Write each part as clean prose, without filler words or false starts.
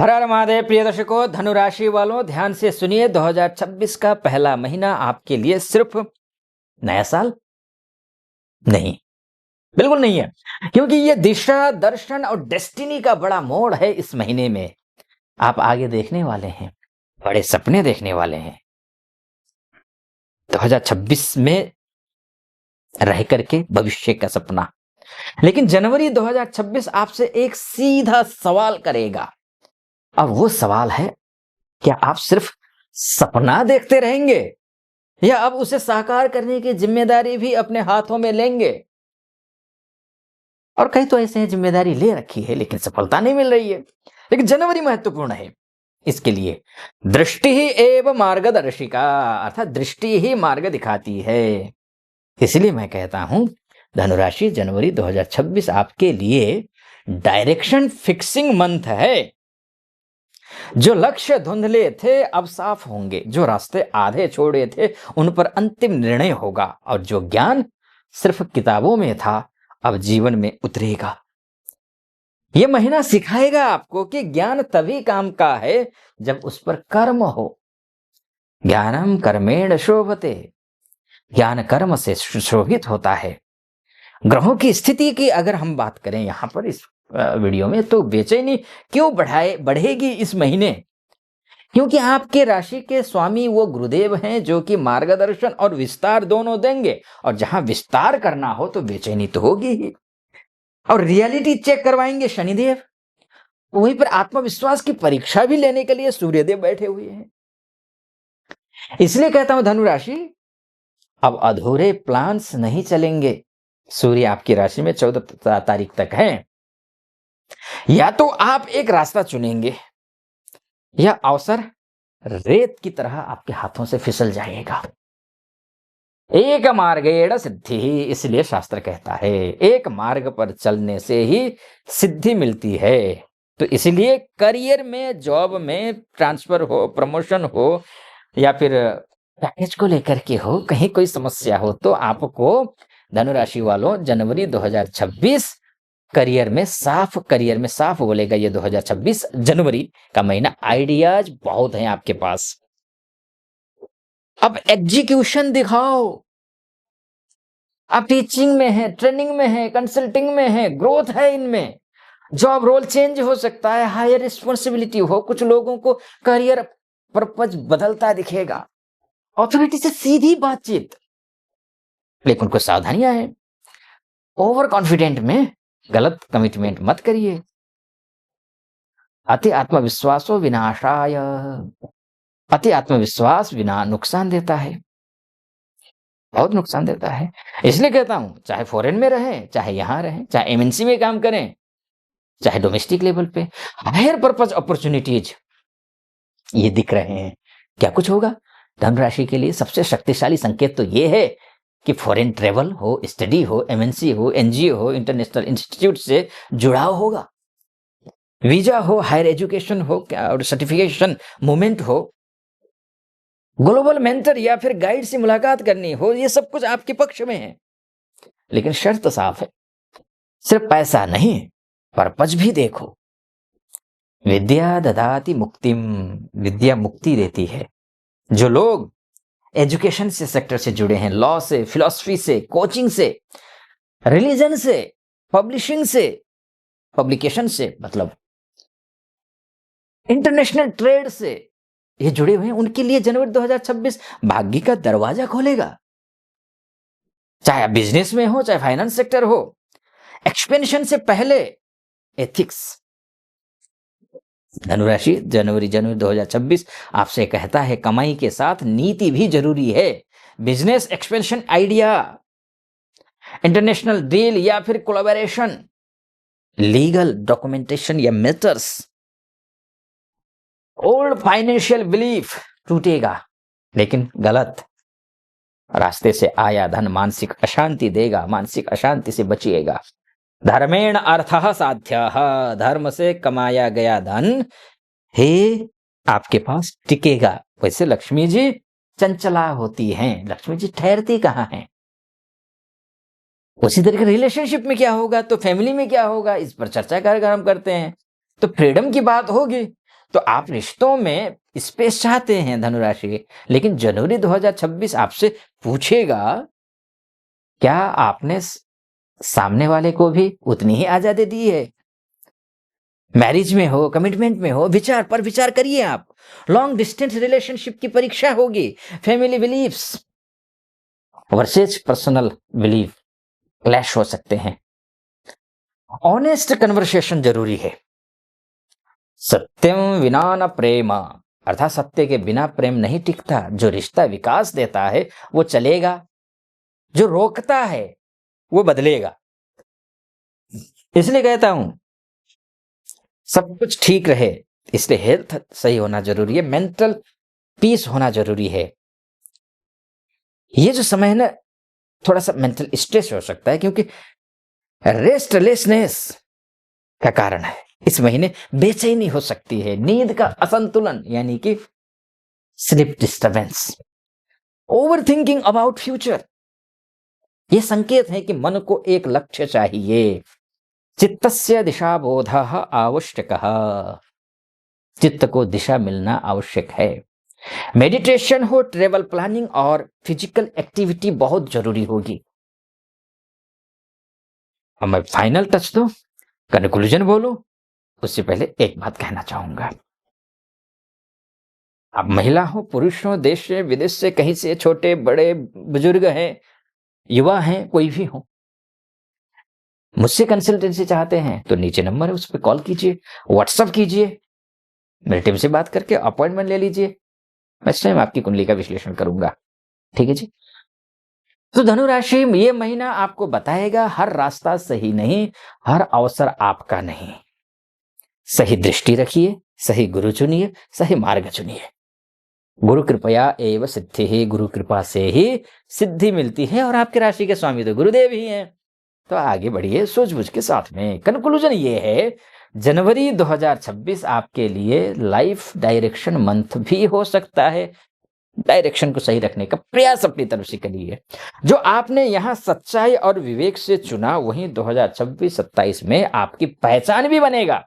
हर हर महादेव। प्रिय दर्शकों, धनु राशि वालों ध्यान से सुनिए। 2026 का पहला महीना आपके लिए सिर्फ नया साल नहीं, बिल्कुल नहीं है, क्योंकि ये दिशा दर्शन और डेस्टिनी का बड़ा मोड़ है। इस महीने में आप आगे देखने वाले हैं, बड़े सपने देखने वाले हैं। 2026 में रह करके भविष्य का सपना। लेकिन जनवरी 2026 आपसे एक सीधा सवाल करेगा, और वो सवाल है, क्या आप सिर्फ सपना देखते रहेंगे या अब उसे साकार करने की जिम्मेदारी भी अपने हाथों में लेंगे? और कई तो ऐसे हैं जिम्मेदारी ले रखी है लेकिन सफलता नहीं मिल रही है। लेकिन जनवरी महत्वपूर्ण है। इसके लिए दृष्टि ही एवं मार्गदर्शिका, अर्थात दृष्टि ही मार्ग दिखाती है। इसलिए मैं कहता हूं, धनुराशि, जनवरी 2026 आपके लिए डायरेक्शन फिक्सिंग मंथ है। जो लक्ष्य धुंधले थे अब साफ होंगे, जो रास्ते आधे छोड़े थे उन पर अंतिम निर्णय होगा, और जो ज्ञान सिर्फ किताबों में था अब जीवन में उतरेगा। यह महीना सिखाएगा आपको कि ज्ञान तभी काम का है जब उस पर कर्म हो। ज्ञानम कर्मेण शोभते, ज्ञान कर्म से शोभित होता है। ग्रहों की स्थिति की अगर हम बात करें यहां पर इस वीडियो में, तो बेचैनी क्यों बढ़ेगी इस महीने? क्योंकि आपके राशि के स्वामी वो गुरुदेव हैं जो कि मार्गदर्शन और विस्तार दोनों देंगे, और जहां विस्तार करना हो तो बेचैनी तो होगी ही। और रियलिटी चेक करवाएंगे शनिदेव, वहीं पर आत्मविश्वास की परीक्षा भी लेने के लिए सूर्यदेव बैठे हुए हैं। इसलिए कहता हूं धनु राशि, अब अधूरे प्लान्स नहीं चलेंगे। सूर्य आपकी राशि में 14 तारीख तक है। या तो आप एक रास्ता चुनेंगे या अवसर रेत की तरह आपके हाथों से फिसल जाएगा। एक मार्गेण सिद्धि, इसलिए शास्त्र कहता है एक मार्ग पर चलने से ही सिद्धि मिलती है। तो इसलिए करियर में, जॉब में ट्रांसफर हो, प्रमोशन हो, या फिर पैकेज को लेकर के हो, कहीं कोई समस्या हो, तो आपको धनुराशि वालों जनवरी 2026 करियर में साफ बोलेगा। ये 2026 जनवरी का महीना, आइडियाज बहुत हैं आपके पास। अब एग्जीक्यूशन दिखाओ। आप टीचिंग में है, ट्रेनिंग में है, कंसल्टिंग में है, ग्रोथ है इनमें। जॉब रोल चेंज हो सकता है, हायर रिस्पॉन्सिबिलिटी हो। कुछ लोगों को करियर पर्पज बदलता दिखेगा। ऑथोरिटी से सीधी बातचीत, लेकिन कुछ सावधानियां हैं। ओवर कॉन्फिडेंट में गलत कमिटमेंट मत करिए। अति आत्मविश्वासो विनाशाय, अति आत्मविश्वास विना नुकसान देता है, बहुत नुकसान देता है। इसलिए कहता हूं, चाहे फॉरेन में रहें, चाहे यहां रहें, चाहे एमएनसी में काम करें, चाहे डोमेस्टिक लेवल पे, हायर पर्पज अपॉर्चुनिटीज ये दिख रहे हैं। क्या कुछ होगा? धनुराशि के लिए सबसे शक्तिशाली संकेत तो ये है कि फॉरेन ट्रेवल हो, स्टडी हो, एमएनसी हो, एनजीओ हो, इंटरनेशनल इंस्टीट्यूट से जुड़ाव होगा। वीजा हो, हायर एजुकेशन हो, और सर्टिफिकेशन मूवमेंट हो, ग्लोबल मेंटर या फिर गाइड से मुलाकात करनी हो, ये सब कुछ आपके पक्ष में है। लेकिन शर्त साफ है, सिर्फ पैसा नहीं, पर्पज भी देखो। विद्या ददाति मुक्तिम, विद्या मुक्ति देती है। जो लोग एजुकेशन से सेक्टर से जुड़े हैं, लॉ से, फिलॉसफी से, कोचिंग से, रिलीजन से, पब्लिशिंग से, पब्लिकेशन से, मतलब इंटरनेशनल ट्रेड से ये जुड़े हुए हैं, उनके लिए जनवरी 2026 भाग्य का दरवाजा खोलेगा। चाहे आप बिजनेस में हो, चाहे फाइनेंस सेक्टर हो, एक्सपेंशन से पहले एथिक्स। धनुराशि जनवरी 2026 आपसे कहता है कमाई के साथ नीति भी जरूरी है। Business expansion idea, international deal या फिर कोलैबोरेशन, लीगल डॉक्यूमेंटेशन या मेटर्स, ओल्ड फाइनेंशियल बिलीफ टूटेगा, लेकिन गलत रास्ते से आया धन मानसिक अशांति देगा, मानसिक अशांति से बचिएगा। धर्मेण अर्थः साध्यः, धर्म से कमाया गया धन हे आपके पास टिकेगा। वैसे लक्ष्मी जी चंचला होती हैं, लक्ष्मी जी ठहरती कहाँ हैं? उसी तरीके रिलेशनशिप में क्या होगा, तो फैमिली में क्या होगा, इस पर चर्चा कार्यक्रम करते हैं। तो फ्रीडम की बात होगी, तो आप रिश्तों में स्पेस चाहते हैं धनुराशि, लेकिन जनवरी 2026 आपसे पूछेगा, क्या आपने सामने वाले को भी उतनी ही आजादी दी है? मैरिज में हो, कमिटमेंट में हो, विचार पर विचार करिए आप। लॉन्ग डिस्टेंस रिलेशनशिप की परीक्षा होगी। Family believes versus personal belief clash हो सकते हैं। ऑनेस्ट कन्वर्सेशन जरूरी है। सत्यम विना न प्रेम, अर्थात सत्य के बिना प्रेम नहीं टिकता। जो रिश्ता विकास देता है वो चलेगा, जो रोकता है वो बदलेगा। इसलिए कहता हूं सब कुछ ठीक रहे, इसलिए हेल्थ सही होना जरूरी है, मेंटल पीस होना जरूरी है। ये जो समय है ना, थोड़ा सा मेंटल स्ट्रेस हो सकता है क्योंकि रेस्टलेसनेस का कारण है। इस महीने बेचैनी हो सकती है, नींद का असंतुलन यानी कि sleep disturbance, over thinking about future. ये संकेत है कि मन को एक लक्ष्य चाहिए। चित्तस्य दिशा बोधः आवश्यकः, चित्त को दिशा मिलना आवश्यक है। मेडिटेशन हो, ट्रेवल प्लानिंग और फिजिकल एक्टिविटी बहुत जरूरी होगी। अब मैं फाइनल टच दूं, कंक्लूजन बोलूं, उससे पहले एक बात कहना चाहूंगा। अब महिला हो, पुरुष हो, देश से विदेश से, कहीं से, छोटे बड़े बुजुर्ग हैं, युवा हैं, कोई भी हो, मुझसे कंसल्टेंसी चाहते हैं तो नीचे नंबर है, उस पर कॉल कीजिए, व्हाट्सएप कीजिए, मेरे टीम से बात करके अपॉइंटमेंट ले लीजिए। मैं इस टाइम आपकी कुंडली का विश्लेषण करूंगा। ठीक है जी। तो धनु राशि, ये महीना आपको बताएगा हर रास्ता सही नहीं, हर अवसर आपका नहीं। सही दृष्टि रखिए, सही गुरु चुनिए, सही मार्ग चुनिए। गुरु कृपया एवं सिद्धि ही, गुरु कृपा से ही सिद्धि मिलती है, और आपके राशि के स्वामी तो गुरुदेव ही हैं। तो आगे बढ़िए सूझबूझ के साथ में। कंक्लूजन ये है, जनवरी 2026 आपके लिए लाइफ डायरेक्शन मंथ भी हो सकता है। डायरेक्शन को सही रखने का प्रयास अपनी तरफ से करिए। जो आपने यहाँ सच्चाई और विवेक से चुना, वही 2026-27 में आपकी पहचान भी बनेगा।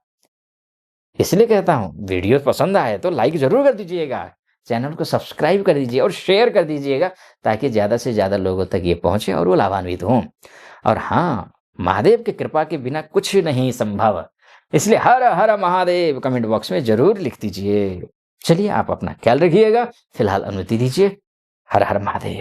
इसलिए कहता हूं, वीडियो पसंद आए तो लाइक जरूर कर दीजिएगा, चैनल को सब्सक्राइब कर दीजिए और शेयर कर दीजिएगा, ताकि ज्यादा से ज्यादा लोगों तक ये पहुंचे और वो लाभान्वित हों। और हाँ, महादेव की कृपा के बिना कुछ नहीं संभव, इसलिए हर हर महादेव कमेंट बॉक्स में जरूर लिख दीजिए। चलिए, आप अपना ख्याल रखिएगा। फिलहाल अनुमति दीजिए। हर हर महादेव।